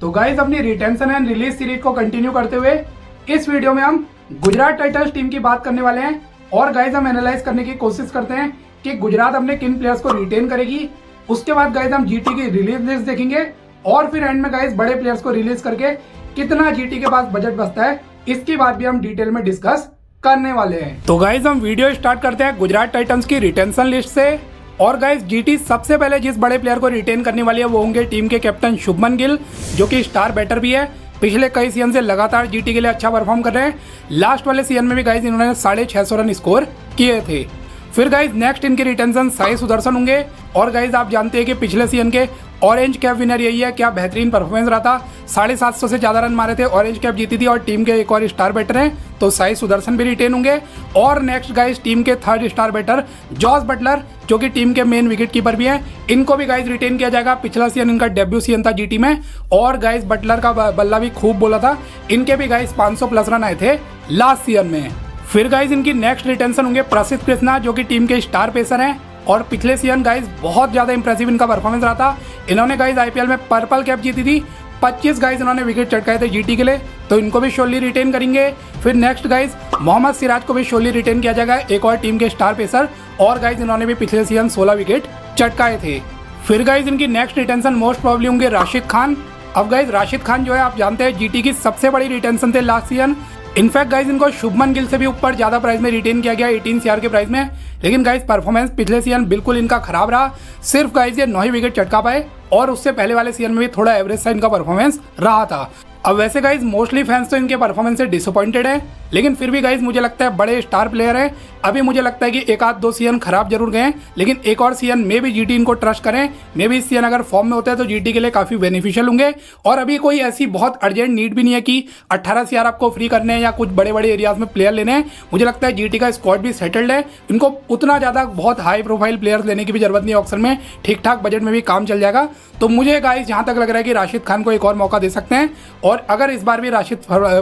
तो गाइस अपनी retention and release series को कंटिन्यू करते हुए इस वीडियो में हम गुजरात टाइटंस टीम की बात करने वाले हैं और गाइस हम एनालाइज करने की कोशिश करते हैं कि गुजरात अपने किन प्लेयर्स को रिटेन करेगी। उसके बाद गाइस हम जीटी की रिलीज लिस्ट देखेंगे और फिर एंड में गाइस बड़े प्लेयर्स को रिलीज करके कितना जीटी के पास बजट बचता है इसकी बात भी हम डिटेल में डिस्कस करने वाले हैं। तो गाइस हम वीडियो स्टार्ट करते हैं गुजरात टाइटंस की रिटेंशन लिस्ट से। और गाइस जीटी सबसे पहले जिस बड़े प्लेयर को रिटेन करने वाली है वो होंगे टीम के कैप्टन शुभमन गिल, जो कि स्टार बैटर भी है। पिछले कई सीजन से लगातार जीटी के लिए अच्छा परफॉर्म कर रहे हैं। लास्ट वाले सीजन में भी गाइस इन्होंने 650 रन स्कोर किए थे। फिर गाइस नेक्स्ट इनके रिटेंशन साई सुदर्शन होंगे। और गाइस आप जानते हैं कि पिछले सीजन के ऑरेंज कैप विनर यही है, क्या बेहतरीन परफॉर्मेंस रहा था। 750 से ज़्यादा रन मारे थे, ऑरेंज कैप जीती थी और टीम के एक और स्टार बैटर हैं तो साई सुदर्शन भी रिटेन होंगे। और नेक्स्ट गाइस टीम के third star batter Jos Buttler, जो कि टीम के मेन विकेट कीपर भी हैं, इनको भी गाइस रिटेन किया जाएगा। पिछला सीजन इनका डेब्यू सीजन था जीटी में और गाइस बटलर का बल्ला भी खूब बोला था। इनके भी गाइस 500 प्लस रन आए थे लास्ट सीजन में। फिर गाइस इनकी नेक्स्ट रिटेंशन होंगे प्रसिद्ध कृष्णा, जो कि टीम के स्टार पेसर हैं और पिछले सीजन गाइस बहुत ज़्यादा इंप्रेसिव इनका परफॉर्मेंस रहा था। इन्होंने गाइस आईपीएल में पर्पल कैप जीती थी, 25 गाइस इन्होंने विकेट चटकाए थे जीटी के लिए, तो इनको भी श्योरली रिटेन करेंगे। फिर नेक्स्ट गाइस मोहम्मद सिराज को भी श्योरली रिटेन किया जाएगा, एक और टीम के स्टार पेसर, और गाइस इन्होंने भी पिछले सीजन 16 विकेट चटकाए थे। फिर गाइस इनकी नेक्स्ट रिटेंशन मोस्ट प्रॉब्ली होंगे राशिद खान। अब गाइस राशिद खान जो है आप जानते हैं जीटी की सबसे बड़ी रिटेंशन थे लास्ट सीजन। इनफैक्ट गाइस इनको शुभमन गिल से भी ऊपर ज्यादा प्राइस में रिटेन किया गया 18 CR के प्राइस में। लेकिन गाइस परफॉर्मेंस पिछले सीजन बिल्कुल इनका खराब रहा, सिर्फ गाइस ये 9 ही विकेट चटका पाए और उससे पहले वाले सीजन में भी थोड़ा एवरेज सा इनका परफॉर्मेंस रहा था। अब वैसे गाइस मोस्टली फैंस तो इनके परफॉर्मेंस से डिसअपॉइंटेड है, लेकिन फिर भी गाइस मुझे लगता है बड़े स्टार प्लेयर हैं। अभी मुझे लगता है कि एक आध दो सीजन खराब जरूर गए, लेकिन एक और सीजन में भी जीटी इनको ट्रस्ट करें। मे भी इस सीजन अगर फॉर्म में होता है तो जीटी के लिए काफी बेनिफिशियल होंगे। और अभी कोई ऐसी बहुत अर्जेंट नीड भी नहीं है कि 18 CR आपको फ्री करने हैं या कुछ बड़े बड़े एरियाज में प्लेयर लेने हैं। मुझे लगता है जीटी का स्क्वाड भी सेटल्ड है, इनको उतना ज्यादा बहुत हाई प्रोफाइल प्लेयर्स लेने की भी जरूरत नहीं है। ऑक्शन में ठीक ठाक बजट में भी काम चल जाएगा। तो मुझे गाइस जहां तक लग रहा है कि राशिद खान को एक और मौका दे सकते हैं, और अगर इस बार भी राशिद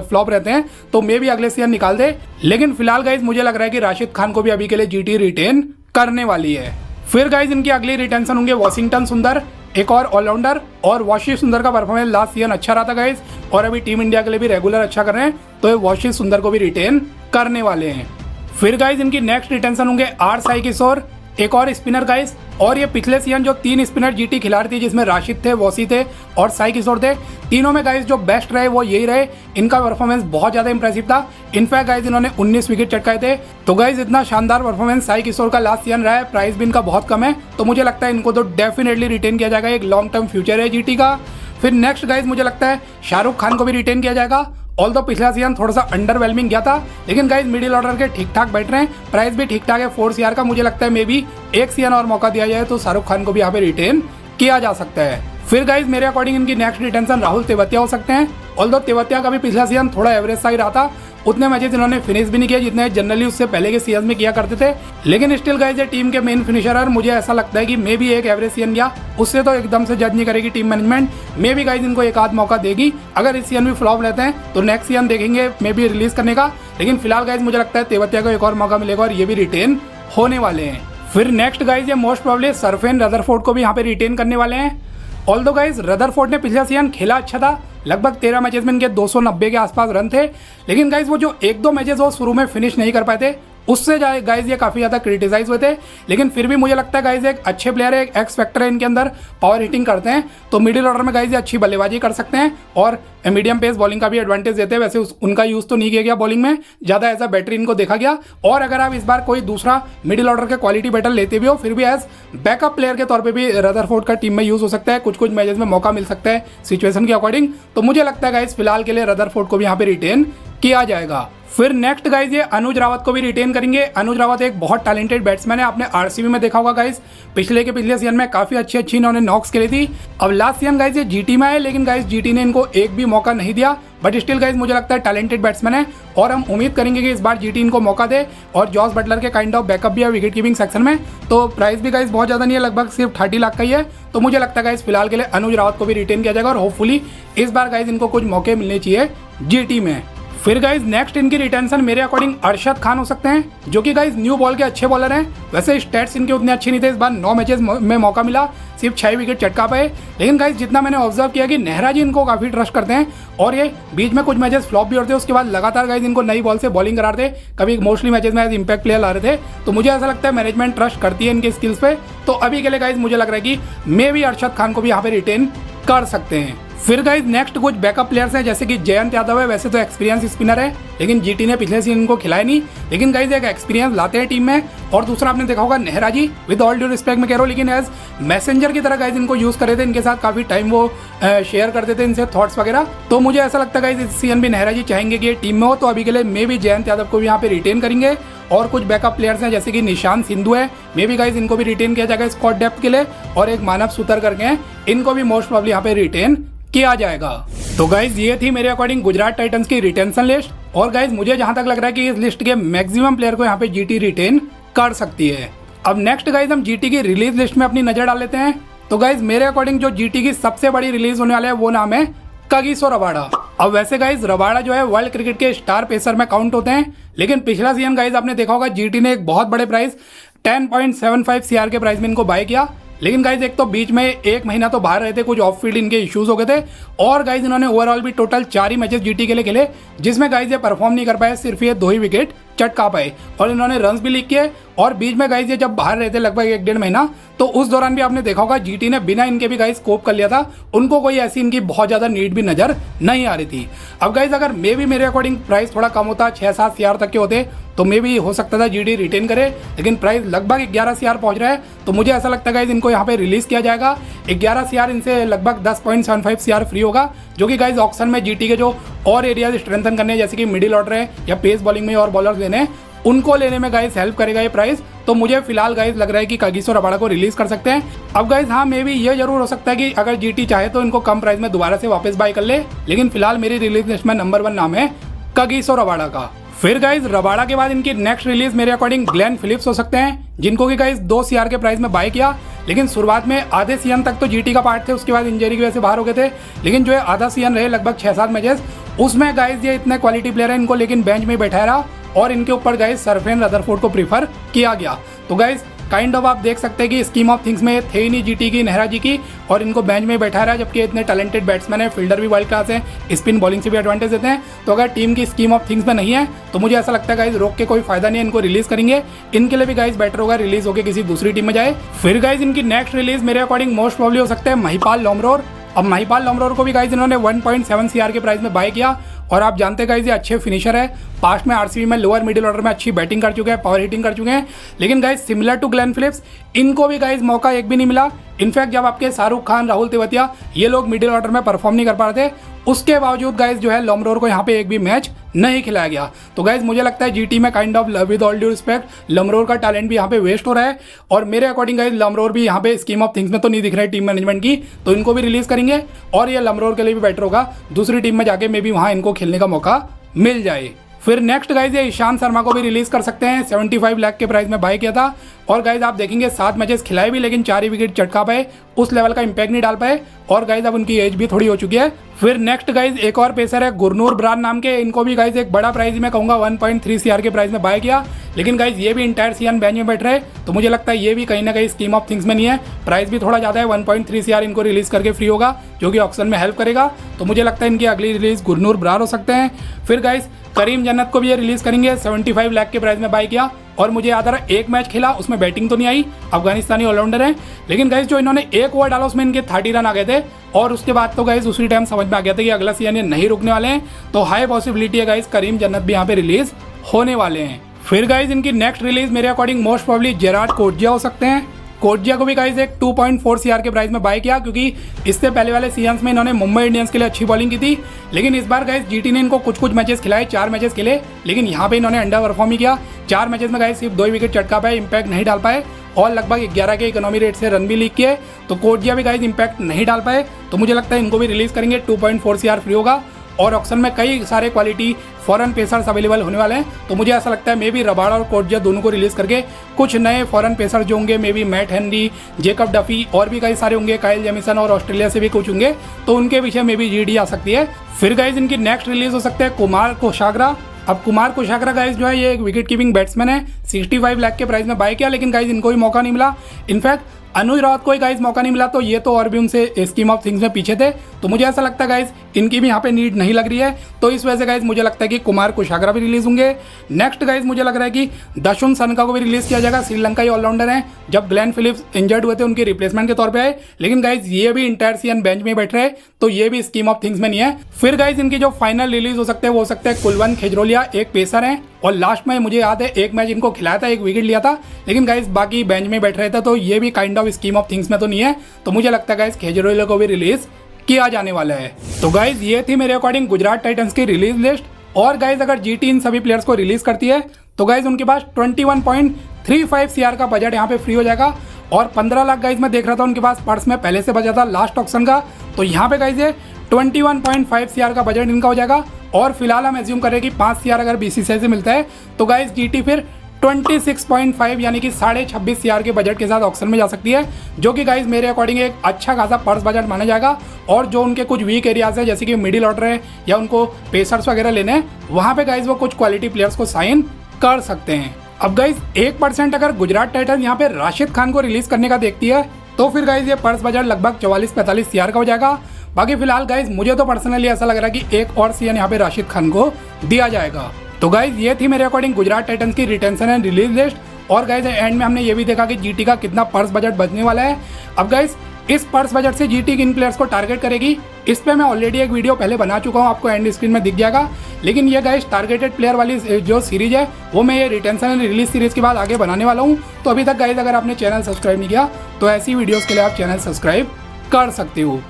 फ्लॉप रहते हैं तो मे भी अगले सीजन निकाल दे। लेकिन फिलहाल गाइस मुझे लग रहा है कि राशिद खान को भी अभी के लिए जीटी रिटेन करने वाली है। फिर गाइस इनकी अगली रिटेंशन होंगे वॉशिंगटन सुंदर, एक और ऑलराउंडर। और वॉशिंग सुंदर का परफॉर्मेंस लास्ट सीजन अच्छा रहा था गाइस, और अभी टीम इंडिया के लिए भी रेगुलर अच्छा कर रहे हैं, तो ये वॉशिंग सुंदर को भी रिटेन करने वाले हैं। फिर गाइस इनकी नेक्स्ट रिटेंशन होंगे आर साई किशोर, एक और स्पिनर गाइस। और ये पिछले सीजन जो 3 स्पिनर जीटी खिलाड़ी थी, जिसमें राशिद थे, वॉसी थे और साई किशोर थे, तीनों में गाइस जो बेस्ट रहे वो यही रहे। इनका परफॉर्मेंस बहुत ज़्यादा इंप्रेसिव था। इनफैक्ट गाइस इन्होंने 19 विकेट चटकाए थे। तो गाइस इतना शानदार परफॉर्मेंस साई किशोर का लास्ट सीजन रहा है, प्राइस भी इनका बहुत कम है, तो मुझे लगता है इनको तो डेफिनेटली रिटेन किया जाएगा। एक लॉन्ग टर्म फ्यूचर है जीटी का। फिर नेक्स्ट गाइस मुझे लगता है शाहरुख खान को भी रिटेन किया जाएगा। ऑल्दो पिछला सीजन थोड़ा सा अंडरवेलमिंग गया था, लेकिन गाइस मिडिल ऑर्डर के ठीक ठाक बैठ रहे हैं, प्राइस भी ठीक ठाक है 4 CR का। मुझे लगता है मे बी एक सीजन और मौका दिया जाए तो शाहरुख खान को भी यहाँ पे रिटेन किया जा सकता है। फिर गाइस मेरे अकॉर्डिंग इनकी नेक्स्ट रिटेंशन राहुल तेवतिया हो सकते हैं। ऑल्दो तेवतिया का भी पिछला सीजन थोड़ा एवरेज सा ही रहा था, उतने मैचेस इन्होंने फिनिश भी नहीं किया जितने जनरली उससे पहले के सीजन में किया करते थे। लेकिन स्टिल गाइस ये टीम के मेन फिनिशर है, मुझे ऐसा लगता है कि मे भी एक एवरेज सीजन गया, उससे तो एकदम से जज नहीं करेगी टीम मैनेजमेंट। मे भी गाइस इनको एक आध मौका देगी। अगर इस सीजन भी फ्लॉप रहते हैं तो नेक्स्ट सीजन देखेंगे मे भी रिलीज करने का। लेकिन फिलहाल गाइस मुझे लगता है तेवतिया को एक और मौका मिलेगा और ये भी रिटेन होने वाले हैं। फिर नेक्स्ट गाइस ये मोस्ट प्रोबेबली सरफेन रदरफोर्ड को भी यहाँ पे रिटेन करने वाले हैं। ऑल्दो गाइस रदरफोर्ड ने पिछला सीजन खेला अच्छा था, लगभग 13 मैचेस में इनके 290 के आसपास रन थे। लेकिन गाइस वो जो 1-2 मैचेस वो शुरू में फिनिश नहीं कर पाए थे, उससे गाइस ये काफ़ी ज़्यादा क्रिटिसाइज हुए थे। लेकिन फिर भी मुझे लगता है गाइस एक अच्छे प्लेयर है, एक एक्स फैक्टर है इनके अंदर, पावर हिटिंग करते हैं, तो मिडिल ऑर्डर में गाइस ये अच्छी बल्लेबाजी कर सकते हैं और मीडियम पेस बॉलिंग का भी एडवांटेज देते हैं। वैसे उनका यूज़ तो नहीं किया गया बॉलिंग में, ज़्यादा एज अ बैटर इनको देखा गया। और अगर आप इस बार कोई दूसरा मिडिल ऑर्डर के क्वालिटी बैटर लेते भी हो, फिर भी एज बैकअप प्लेयर के तौर पर भी रदरफोर्ड का टीम में यूज़ हो सकता है, कुछ मैचेस में मौका मिल सकता है सिचुएशन के अकॉर्डिंग। तो मुझे लगता है गाइस फिलहाल के लिए रदरफोर्ड को भी यहाँ पे रिटेन किया जाएगा। फिर नेक्स्ट गाइस ये अनुज रावत को भी रिटेन करेंगे। अनुज रावत एक बहुत टैलेंटेड बैट्समैन है, आपने आरसीबी में देखा होगा गाइस, पिछले सीजन में काफी अच्छी इन्होंने नॉक्स खेली थी। अब लास्ट सीजन गाइस ये जीटी में है, लेकिन गाइस जीटी ने इनको एक भी मौका नहीं दिया, बट स्टिल गाइस मुझे लगता है टैलेंटेड बैट्समैन है और हम उम्मीद करेंगे कि इस बार जीटी इनको मौका दे। और जॉस बटलर के काइंड ऑफ बैकअप भी है विकेट कीपिंग सेक्शन में, तो प्राइस भी गाइस बहुत ज़्यादा नहीं है, लगभग सिर्फ 30 लाख का ही है। तो मुझे लगता है गाइस फिलहाल के लिए अनुज रावत को भी रिटेन किया जाएगा और होपफुली इस बार गाइस इनको कुछ मौके मिलने चाहिए जीटी में। फिर गाइज नेक्स्ट इनकी रिटेंशन मेरे अकॉर्डिंग अरशद खान हो सकते हैं, जो कि गाइज न्यू बॉल के अच्छे बॉलर हैं। वैसे स्टैट्स इनके उतने अच्छे नहीं थे, इस बार 9 मैचेस में मौका मिला, सिर्फ 6 विकेट चटका पाए। लेकिन गाइज जितना मैंने ऑब्जर्व किया कि नेहरा जी इनको काफी ट्रस्ट करते हैं और ये बीच में कुछ मैचेस फ्लॉप भी होते हैं, उसके बाद लगातार गाइज इनको नई बॉल से बॉलिंग कराते, कभी मोस्टली मैचेस में एज इंपैक्ट प्लेयर ला रहे थे। तो मुझे ऐसा लगता है मैनेजमेंट ट्रस्ट करती है इनके स्किल्स पे। तो अभी के लिए गाइज मुझे लग रहा है कि मे भी अरशद खान को भी यहाँ पे रिटेन कर सकते हैं। फिर गाइज नेक्स्ट कुछ बैकअप प्लेयर्स हैं, जैसे कि जयंत यादव है। वैसे तो एक्सपीरियंस स्पिनर है, लेकिन जीटी ने पिछले सीजन इनको खिलाया नहीं। लेकिन गाइज एक एक्सपीरियंस लाते हैं टीम में। और दूसरा आपने देखा होगा नेहरा जी, विद ऑल ड्यू रिस्पेक्ट में कह रहा हूँ, लेकिन एज मैसेंजर की तरह गाइज इनको यूज करे थे, इनके साथ काफी टाइम वो शेयर करते थे इनसे थॉट्स वगैरह। तो मुझे ऐसा लगता है गाइज इस सीजन भी नेहरा जी चाहेंगे कि ये टीम में हो। तो अभी के लिए मे भी जयंत यादव को भी यहाँ पे रिटेन करेंगे। और कुछ बैकअप प्लेयर्स हैं, जैसे कि निशांत सिंधु है, मे भी गाइज इनको भी रिटेन किया जाएगा स्क्वाड डेप्थ के लिए। और एक मानव सुतर करके हैं, इनको भी मोस्ट प्रोबेबली यहाँ पे रिटेन किया जाएगा। तो गाइज ये थी मेरे अकॉर्डिंग गुजरात टाइटंस की रिटेंशन लिस्ट। और गाइज मुझे जहां तक लग रहा है कि इस लिस्ट के मैक्सिमम प्लेयर को यहाँ पे जीटी रिटेन कर सकती है। अब नेक्स्ट गाइज हम जीटी की रिलीज लिस्ट में अपनी नजर डाल लेते हैं। तो गाइज मेरे अकॉर्डिंग जो जीटी की सबसे बड़ी रिलीज होने वाला है वो नाम है कागिसो रबाडा। अब वैसे गाइज रबाडा जो है वर्ल्ड क्रिकेट के स्टार पेसर में काउंट होते हैं, लेकिन पिछला सीजन गाइज आपने देखा होगा जीटी ने एक बहुत बड़े प्राइस 10.75 CR के प्राइस में इनको बाय किया। लेकिन गाइज एक तो बीच में 1 महीना तो बाहर रहे थे, कुछ ऑफ फील्ड इनके इश्यूज हो गए थे। और गाइज इन्होंने ओवरऑल भी टोटल 4 ही मैचेस जीटी के लिए खेले, जिसमें गाइज ये परफॉर्म नहीं कर पाए, सिर्फ ये 2 ही विकेट चटका पाए। और इन्होंने रन्स भी लीक किए। और बीच में गाइज ये जब बाहर रहे थे लगभग 1-1.5 महीना, तो उस दौरान भी आपने देखा होगा जीटी ने बिना इनके भी गाइज स्कोप कर लिया था। उनको कोई ऐसी इनकी बहुत ज्यादा नीड भी नजर नहीं आ रही थी। अब गाइज अगर मे भी मेरे अकॉर्डिंग प्राइस थोड़ा कम होता, 6-7 CR तक के होते, तो मे भी हो सकता था जीटी रिटेन करे। लेकिन प्राइस लगभग 11 CR पहुंच रहा है, तो मुझे ऐसा लगता है गाइज इनको यहाँ पे रिलीज किया जाएगा। 11 CR इनसे लगभग 10.75 CR फ्री होगा, जो कि गाइज ऑक्शन में जीटी के जो और एरियाज स्ट्रेंथन करने, जैसे कि मिडिल ऑर्डर है या पेस बॉलिंग में और बॉलर्स लेने हैं, उनको लेने में गाइज हेल्प करेगा ये प्राइस। तो मुझे फिलहाल गाइज लग रहा है कि कागिसो रबाडा को रिलीज कर सकते हैं। अब गाइज हाँ मे भी ये जरूर हो सकता है कि अगर जीटी चाहे तो इनको कम प्राइस में दोबारा से वापस बाय कर ले। लेकिन फिलहाल मेरी रिलीज लिस्ट में नंबर 1 नाम है कागिसो रबाडा का। फिर गाइज रबाडा के बाद इनकी नेक्स्ट रिलीज मेरे अकॉर्डिंग ग्लेन फिलिप्स हो सकते हैं, जिनको कि गाइज 2 CR के प्राइस में बाय किया। लेकिन शुरुआत में आधे सीजन तक तो जीटी का पार्ट थे, उसके बाद इंजरी की वजह से बाहर हो गए थे। लेकिन जो है आधा सीजन रहे लगभग 6-7 मैचेस, उसमें गाइज ये इतने क्वालिटी प्लेयर है, इनको लेकिन बेंच में बैठाया रहा और इनके ऊपर गाइज सरफेन रदरफोर्ड को प्रीफर किया गया। तो गाइज काइंड ऑफ आप देख सकते हैं कि स्कीम ऑफ थिंग्स में थे ही नहीं जीटी की, नेहरा जी की, और इनको बेंच में बैठा रहा, जबकि इतने टैलेंटेड बैट्समैन है, फील्डर भी वर्ल्ड क्लास है, स्पिन बॉलिंग से भी एडवांटेज देते हैं। तो अगर टीम की स्कीम ऑफ थिंग्स में नहीं है तो मुझे ऐसा लगता है गाइज रोक के कोई फायदा नहीं है, इनको रिलीज करेंगे। इनके लिए भी गाइज बेटर होगा रिलीज होकर किसी दूसरी टीम में जाए। फिर गाइज इनकी नेक्स्ट रिलीज मेरे अकॉर्डिंग मोस्ट प्रोबेबली हो सकता है महिपाल लोमरोर। अब महिपाल लोमरोर को भी गाइज इन्होंने 1.7 CR के प्राइस में बाय किया। और आप जानते हैं गाइज ये अच्छे फिनिशर है, पास्ट में आरसीबी में लोअर मिडिल ऑर्डर में अच्छी बैटिंग कर चुके हैं, पावर हिटिंग कर चुके हैं। लेकिन guys similar to Glenn Phillips इनको भी गाइज मौका एक भी नहीं मिला। इनफैक्ट जब आपके शाहरुख खान, राहुल तेवतिया ये लोग मिडिल ऑर्डर में परफॉर्म नहीं कर पा रहे थे, उसके बावजूद गाइज जो है लोमरोर को यहाँ पे एक भी मैच नहीं खिलाया गया। तो गाइज मुझे लगता है जीटी में kind of with all due respect Lomror का टैलेंट भी यहाँ पे वेस्ट हो रहा है। और मेरे अकॉर्डिंग गाइज लोमरोर भी यहाँ पे स्कीम ऑफ थिंग्स में तो नहीं दिख रहे टीम मैनेजमेंट की, तो इनको भी रिलीज करेंगे। और ये लोमरोर के लिए भी बेटर होगा दूसरी टीम में जाके, मे बी वहाँ इनको खेलने का मौका मिल जाए। फिर नेक्स्ट गाइज ये ईशांत शर्मा को भी रिलीज कर सकते हैं, 75 लाख के प्राइस में बाय किया था। और गाइज आप देखेंगे 7 मैचेस खिलाए भी, लेकिन 4 ही विकेट चटका पाए, उस लेवल का इंपैक्ट नहीं डाल पाए। और गाइज अब उनकी एज भी थोड़ी हो चुकी है। फिर नेक्स्ट गाइज एक और पेसर है गुरनूर ब्रान नाम के, इनको भी गाइज एक बड़ा प्राइस मैं कहूंगा 1.3 CR के प्राइस में बाय किया। लेकिन गाइज ये भी इंटायर सीजन बेंच में बैठ रहे, तो मुझे लगता है ये भी कहीं ना कहीं स्कीम ऑफ थिंग्स में नहीं है। प्राइस भी थोड़ा ज्यादा है, 1.3 CR इनको रिलीज करके फ्री होगा, जो कि ऑक्शन में हेल्प करेगा। तो मुझे लगता है इनकी अगली रिलीज गुरनूर ब्रार हो सकते हैं। फिर गाइज करीम जन्नत को भी ये रिलीज करेंगे, 75 लाख के प्राइस में बाय किया। और मुझे याद आ रहा है 1 मैच खेला, उसमें बैटिंग तो नहीं आई, अफगानिस्तानी ऑलराउंडर है। लेकिन गाइज जो इन्होंने 1 ओवर डाला उसमें इनके 30 रन आ गए थे। और उसके बाद तो गाइज उसी टाइम समझ में आ गया था कि अगला सीजन ये नहीं रुकने वाले हैं। तो हाई पॉसिबिलिटी है गाइज करीम जन्नत भी यहाँ पे रिलीज होने वाले हैं। फिर गाइज इनकी नेक्स्ट रिलीज मेरे अकॉर्डिंग मोस्ट प्रोबेबली जेरार्ड कोटजिया हो सकते हैं। कोटजिया को भी गाइज एक 2.4 CR के प्राइस में बाय किया, क्योंकि इससे पहले वाले सीजन्स में इन्होंने मुंबई इंडियंस के लिए अच्छी बॉलिंग की थी। लेकिन इस बार गाइज जीटी ने इनको कुछ मैचेस खिलाए, 4 मैचेस खेले, लेकिन यहाँ पे इन्होंने अंडर परफॉर्म ही किया। 4 मैचेस में गाइज सिर्फ 2 विकेट चटका पाए, इंपैक्ट नहीं डाल पाए, और लगभग 11 के इकोनॉमी रेट से रन भी लीक किए। तो कोटजिया भी गाइज इंपैक्ट नहीं डाल पाए, तो मुझे लगता है इनको भी रिलीज करेंगे, 2.4 CR फ्री होगा। और ऑक्शन में कई सारे क्वालिटी फॉरेन पेसर्स अवेलेबल होने वाले हैं। तो मुझे ऐसा लगता है मे बी रबाडा और कोटजा दोनों को रिलीज करके कुछ नए फॉरेन पेसर जो होंगे, may be Matt Henry, Jacob Duffy और भी कई सारे होंगे, काइल जेमिसन और ऑस्ट्रेलिया से भी कुछ होंगे, तो उनके पीछे मे बी जीडी आ सकती है। फिर गाइज इनकी नेक्स्ट रिलीज हो सकते हैं कुमार कोशाग्रा। अब कुमार कोशाग्रा गाइज जो है ये एक विकेट कीपिंग बैट्समैन है, 65 लाख के प्राइस में बाय किया, लेकिन गाइज इनको भी मौका नहीं मिला। इनफैक्ट अनुज रावत को ही गाइज मौका नहीं मिला, तो ये तो और भी उनसे स्कीम ऑफ थिंग्स में पीछे थे। तो मुझे ऐसा लगता है गाइज इनकी भी यहाँ पे नीड नहीं लग रही है, तो इस वजह से गाइज मुझे लगता है कि कुमार कोशाग्रा भी रिलीज होंगे। नेक्स्ट गाइज मुझे लग रहा है कि दशुन सनका को भी रिलीज किया जाएगा। श्रीलंकाई ऑलराउंडर हैं, जब ग्लेन फिलिप्स इंजर्ड हुए थे उनके रिप्लेसमेंट के तौर पर आए, लेकिन गाइज ये भी इंटायर सीजन बेंच में बैठ रहे, तो ये भी स्कीम ऑफ थिंग्स में नहीं है। फिर गाइज इनकी जो फाइनल रिलीज हो सकते हैं वो हो सकते हैं कुलवंत खेजरोलिया, एक पेसर है और लास्ट में मुझे याद है एक मैच इनको खिलाया था, एक विकेट लिया था, लेकिन गाइज बाकी बेंच में बैठ रहे थे, तो ये भी kind of scheme of things में तो नहीं है। तो मुझे लगता है गाइज खेजरोलिया को भी रिलीज किया जाने वाला है। तो गाइज ये थी मेरे अकॉर्डिंग गुजरात टाइटंस की रिलीज लिस्ट। और गाइज अगर जीटी इन सभी प्लेयर्स को रिलीज करती है तो गाइज उनके पास 21.35 CR का बजट यहाँ पे फ्री हो जाएगा। और 15 लाख गाइज मैं देख रहा था उनके पास पर्स में पहले से बचा था लास्ट ऑक्शन का, तो यहाँ पे गाइज ये 21.5 CR का बजट इनका हो जाएगा। और फिलहाल हम एज्यूम करें कि 5 CR अगर बीसीसीआई से मिलता है तो गाइज जीटी फिर 26.5 यानी कि 26.5 CR के बजट के साथ ऑक्शन में जा सकती है, जो कि गाइज मेरे अकॉर्डिंग एक अच्छा खासा पर्स बजट माना जाएगा। और जो उनके कुछ वीक एरियाज है जैसे कि मिडिल ऑर्डर है या उनको पेसर्स वगैरह लेने हैं, वहाँ पे गाइज वो कुछ क्वालिटी प्लेयर्स को साइन कर सकते हैं। अब गाइज 1% अगर गुजरात टाइटंस यहाँ पे राशिद खान को रिलीज करने का देखती है तो फिर गाइज ये पर्स बजट लगभग 44-45 CR का हो जाएगा। बाकी फिलहाल गाइज मुझे तो पर्सनली ऐसा लग रहा है कि एक और सीजन यहाँ पे राशिद खान को दिया जाएगा। तो गाइज ये थी मेरे अकॉर्डिंग गुजरात टाइटंस की रिटेंशन एंड रिलीज लिस्ट। और गाइज एंड में हमने ये भी देखा कि जीटी का कितना पर्स बजट बचने वाला है। अब गाइज इस पर्स बजट से जीटी किन प्लेयर्स को टारगेट करेगी, इस पे मैं ऑलरेडी एक वीडियो पहले बना चुका हूँ, आपको एंड स्क्रीन में दिख जाएगा। लेकिन ये गाइज टारगेटेड प्लेयर वाली जो सीरीज है वो मैं ये रिटेंशन एंड रिलीज सीरीज के बाद आगे बनाने वाला हूँ। तो अभी तक गाइज अगर आपने चैनल सब्सक्राइब नहीं किया तो ऐसी वीडियोज़ के लिए आप चैनल सब्सक्राइब कर सकते हो।